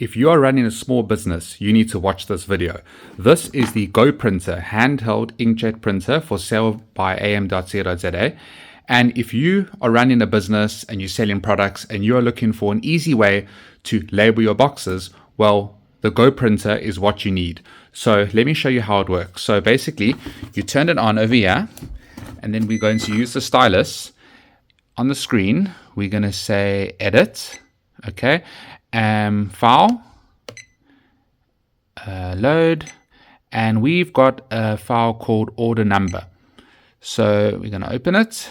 If you are running a small business, you need to watch this video. This is the GoPrinter Handheld Inkjet Printer for sale by am.co.za. And if you are running a business and you're selling products and you're looking for an easy way to label your boxes, well, the GoPrinter is what you need. So let me show you how it works. So basically, you turn it on over here, and then we're going to use the stylus. On the screen, we're going to say edit, okay, file, load, and we've got a file called order number. So we're going to open it.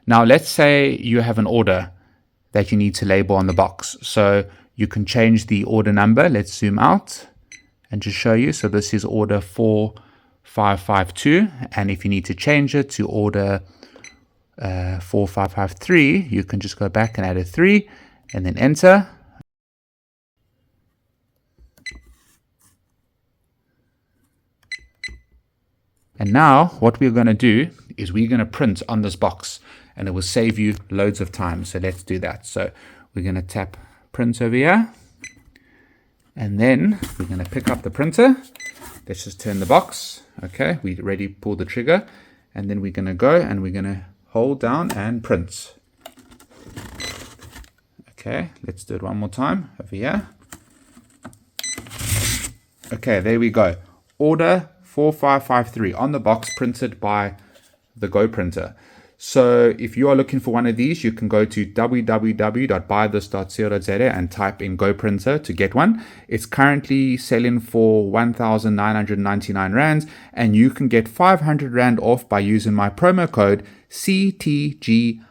Now let's say you have an order that you need to label on the box. So you can change the order number. Let's zoom out and just show you. So this is order 4552, and if you need to change it to order 4553, you can just go back and add a 3 and then enter. And now what we're going to do is we're going to print on this box, and it will save you loads of time. So let's do that. So we're going to tap print over here, and then we're going to pick up the printer. Let's just turn the box. Okay, we already pulled the trigger, and then we're going to go and we're going to hold down and print. Okay, let's do it one more time over here. Okay, there we go. Order 4553 on the box, printed by the GoPrinter. So if you are looking for one of these, you can go to www.buythis.co.za and type in GoPrinter to get one. It's currently selling for 1,999 rands, and you can get 500 rand off by using my promo code CTG-GO.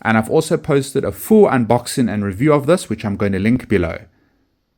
And I've also posted a full unboxing and review of this, which I'm going to link below.